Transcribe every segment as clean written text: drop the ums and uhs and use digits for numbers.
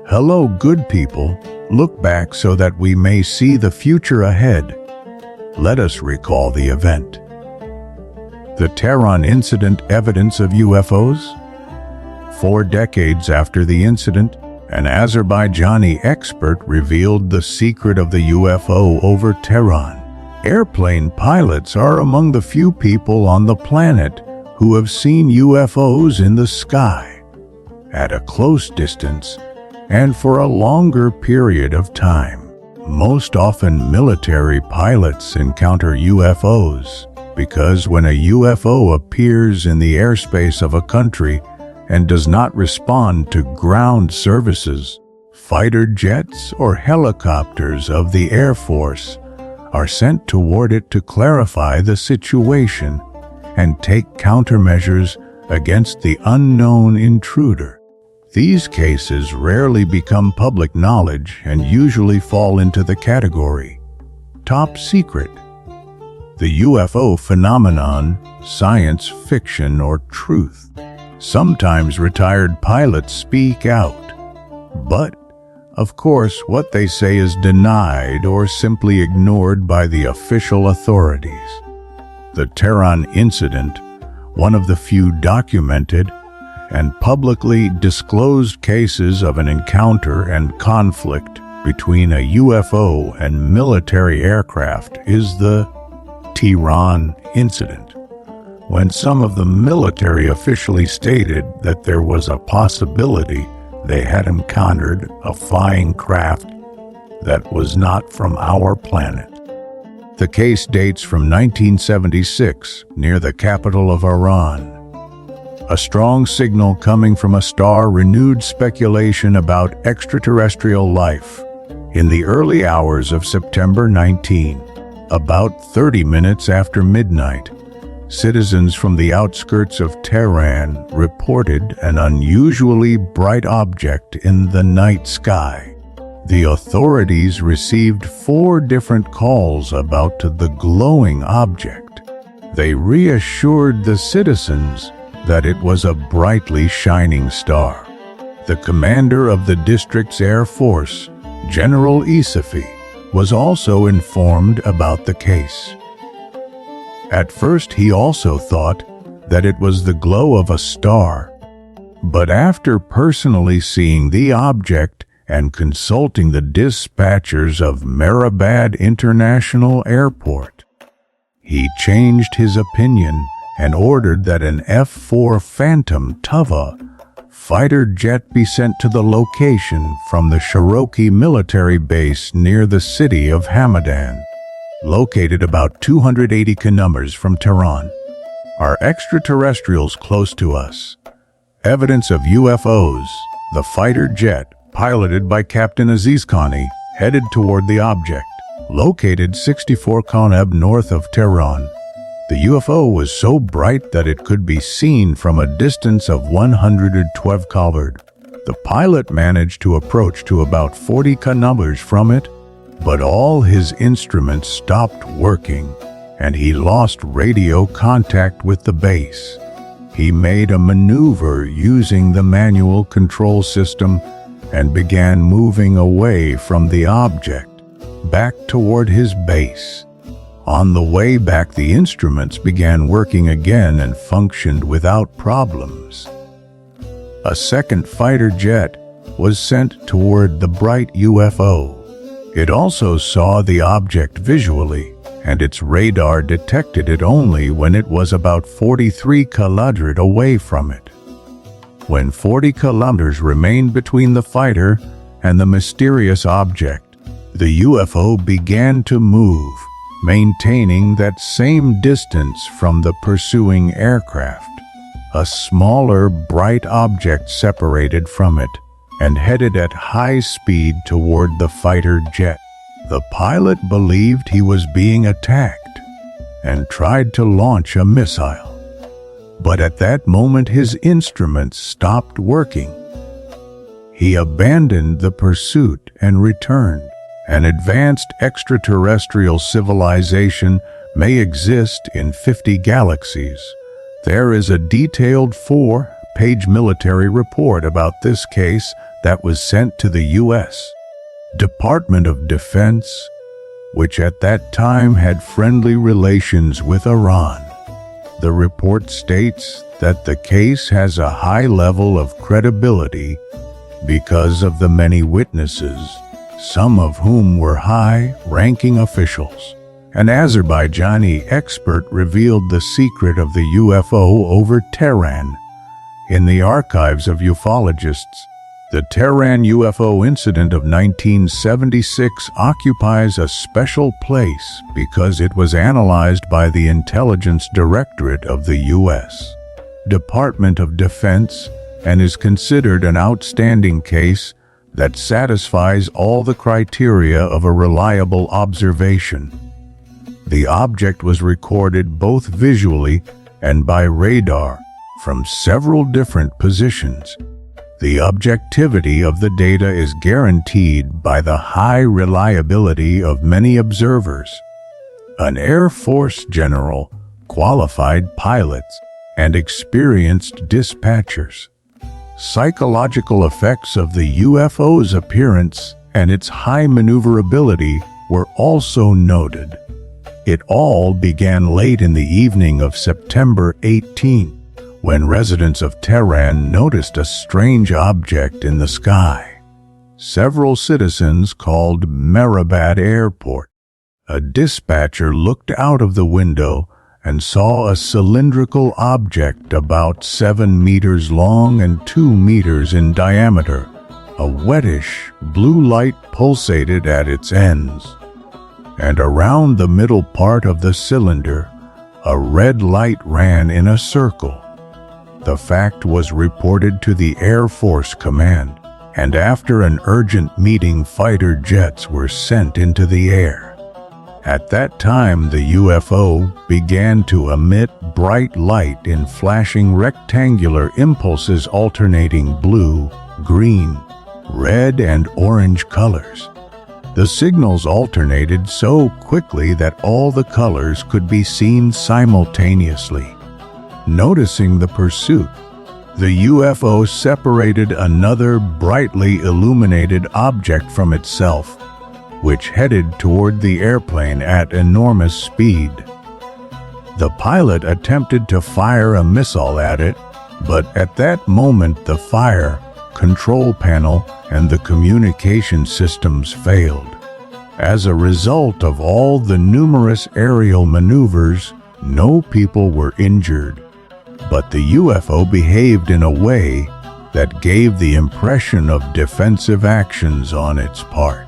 Hello, good people. Look back so that we may see the future ahead. Let us recall the event. The Tehran incident, evidence of UFOs? 4 decades after the incident, an Azerbaijani expert revealed the secret of the UFO over Tehran. Airplane pilots are among the few people on the planet who have seen UFOs in the sky, at a close distance, and for a longer period of time. Most often military pilots encounter UFOs because when a UFO appears in the airspace of a country and does not respond to ground services, fighter jets or helicopters of the Air Force are sent toward it to clarify the situation and take countermeasures against the unknown intruder. These cases rarely become public knowledge and usually fall into the category top secret. The UFO phenomenon, science fiction or truth. Sometimes retired pilots speak out, but of course what they say is denied or simply ignored by the official authorities. The Tehran incident, one of the few documented and publicly disclosed cases of an encounter and conflict between a UFO and military aircraft, is the Tehran incident, when some of the military officially stated that there was a possibility they had encountered a flying craft that was not from our planet. The case dates from 1976, near the capital of Iran. A strong signal coming from a star renewed speculation about extraterrestrial life. In the early hours of September 19, about 30 minutes after midnight, citizens from the outskirts of Tehran reported an unusually bright object in the night sky. The authorities received 4 different calls about the glowing object. They reassured the citizens that it was a brightly shining star. The commander of the district's Air Force, General Isafi, was also informed about the case. At first, he also thought that it was the glow of a star, but after personally seeing the object and consulting the dispatchers of Mehrabad International Airport, he changed his opinion and ordered that an F-4 Phantom Tuva fighter jet be sent to the location from the Cherokee military base near the city of Hamadan, located about 280 kilometers from Tehran. Are extraterrestrials close to us? Evidence of UFOs. The fighter jet, piloted by Captain Azizkhani, headed toward the object, located 64 km north of Tehran. The UFO was so bright that it could be seen from a distance of 112 km. The pilot managed to approach to about 40 km from it, but all his instruments stopped working, and he lost radio contact with the base. He made a maneuver using the manual control system and began moving away from the object, back toward his base. On the way back, the instruments began working again and functioned without problems. A second fighter jet was sent toward the bright UFO. It also saw the object visually, and its radar detected it only when it was about 43 kilometers away from it. When 40 kilometers remained between the fighter and the mysterious object, the UFO began to move, maintaining that same distance from the pursuing aircraft. A smaller, bright object separated from it and headed at high speed toward the fighter jet. The pilot believed he was being attacked and tried to launch a missile. But at that moment, his instruments stopped working. He abandoned the pursuit and returned. An advanced extraterrestrial civilization may exist in 50 galaxies. There is a detailed 4 100-page military report about this case that was sent to the U.S. Department of Defense, which at that time had friendly relations with Iran. The report states that the case has a high level of credibility because of the many witnesses, some of whom were high-ranking officials. An Azerbaijani expert revealed the secret of the UFO over Tehran. In the archives of ufologists, the Tehran UFO Incident of 1976 occupies a special place because it was analyzed by the Intelligence Directorate of the U.S. Department of Defense and is considered an outstanding case that satisfies all the criteria of a reliable observation. The object was recorded both visually and by radar from several different positions. The objectivity of the data is guaranteed by the high reliability of many observers. An Air Force general, qualified pilots, and experienced dispatchers. Psychological effects of the UFO's appearance and its high maneuverability were also noted. It all began late in the evening of September 18, when residents of Tehran noticed a strange object in the sky. Several citizens called Mehrabad Airport. A dispatcher looked out of the window and saw a cylindrical object about 7 meters long and 2 meters in diameter. A whitish blue light pulsated at its ends, and around the middle part of the cylinder, a red light ran in a circle. The fact was reported to the Air Force Command, and after an urgent meeting, fighter jets were sent into the air. At that time, the UFO began to emit bright light in flashing rectangular impulses alternating blue, green, red, and orange colors. The signals alternated so quickly that all the colors could be seen simultaneously. Noticing the pursuit, the UFO separated another brightly illuminated object from itself, which headed toward the airplane at enormous speed. The pilot attempted to fire a missile at it, but at that moment the fire, control panel, and the communication systems failed. As a result of all the numerous aerial maneuvers, no people were injured, but the UFO behaved in a way that gave the impression of defensive actions on its part.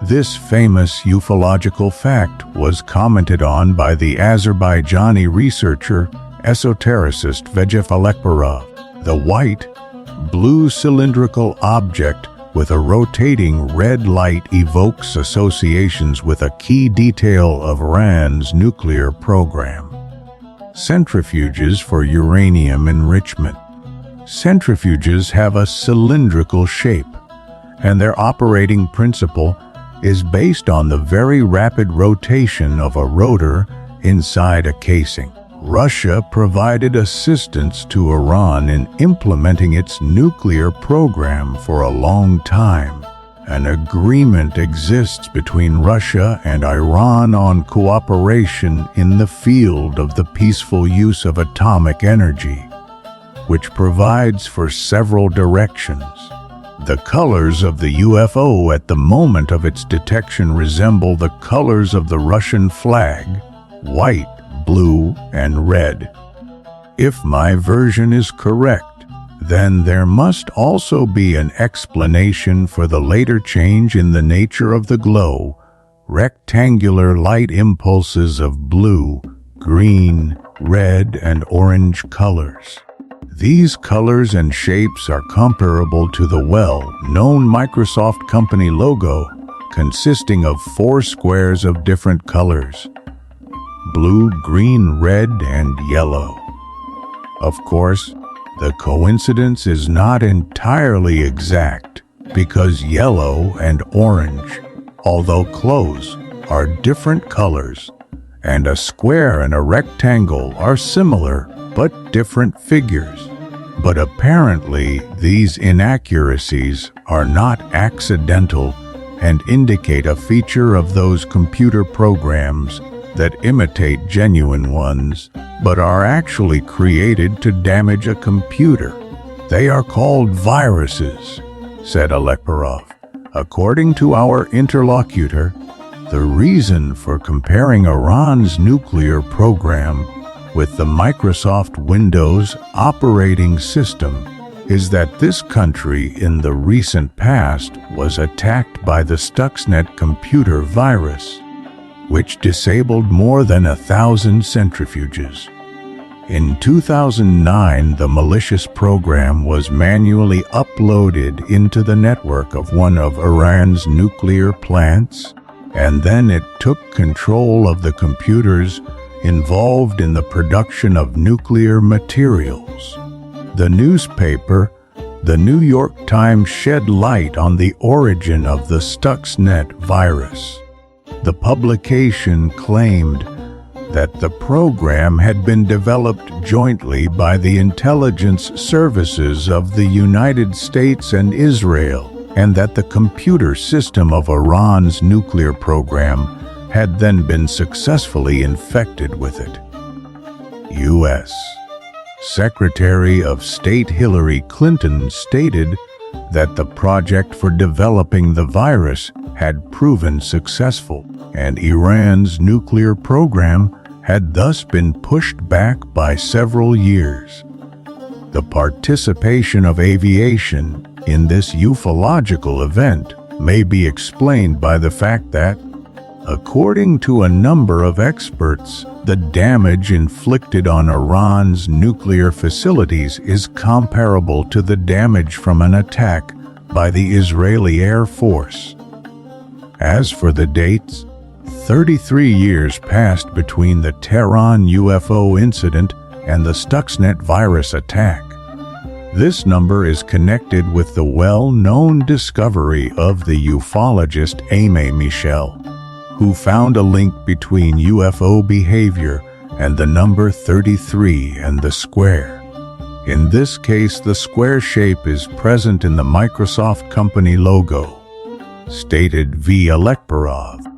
This famous ufological fact was commented on by the Azerbaijani researcher, esotericist Vejef Alekbarov. The white, blue cylindrical object with a rotating red light evokes associations with a key detail of Iran's nuclear program. Centrifuges for uranium enrichment. Centrifuges have a cylindrical shape, and their operating principle is based on the very rapid rotation of a rotor inside a casing. Russia provided assistance to Iran in implementing its nuclear program for a long time. An agreement exists between Russia and Iran on cooperation in the field of the peaceful use of atomic energy, which provides for several directions. The colors of the UFO at the moment of its detection resemble the colors of the Russian flag: white, blue, and red. If my version is correct, then there must also be an explanation for the later change in the nature of the glow: rectangular light impulses of blue, green, red, and orange colors. These colors and shapes are comparable to the well-known Microsoft company logo, consisting of 4 squares of different colors: blue, green, red, and yellow. Of course, the coincidence is not entirely exact, because yellow and orange, although close, are different colors, and a square and a rectangle are similar but different figures. But apparently, these inaccuracies are not accidental and indicate a feature of those computer programs that imitate genuine ones, but are actually created to damage a computer. They are called viruses, said Alekperov. According to our interlocutor, the reason for comparing Iran's nuclear program with the Microsoft Windows operating system is that this country in the recent past was attacked by the Stuxnet computer virus, which disabled more than 1,000 centrifuges. In 2009, the malicious program was manually uploaded into the network of one of Iran's nuclear plants, and then it took control of the computers involved in the production of nuclear materials. The newspaper, the New York Times, shed light on the origin of the Stuxnet virus. The publication claimed that the program had been developed jointly by the intelligence services of the United States and Israel, and that the computer system of Iran's nuclear program had then been successfully infected with it. U.S. Secretary of State Hillary Clinton stated that the project for developing the virus had proven successful, and Iran's nuclear program had thus been pushed back by several years. The participation of aviation in this ufological event may be explained by the fact that, according to a number of experts, the damage inflicted on Iran's nuclear facilities is comparable to the damage from an attack by the Israeli Air Force. As for the dates, 33 years passed between the Tehran UFO incident and the Stuxnet virus attack. This number is connected with the well-known discovery of the ufologist Aimé Michel, who found a link between UFO behavior and the number 33 and the square. In this case, the square shape is present in the Microsoft company logo, stated V. Alekperov.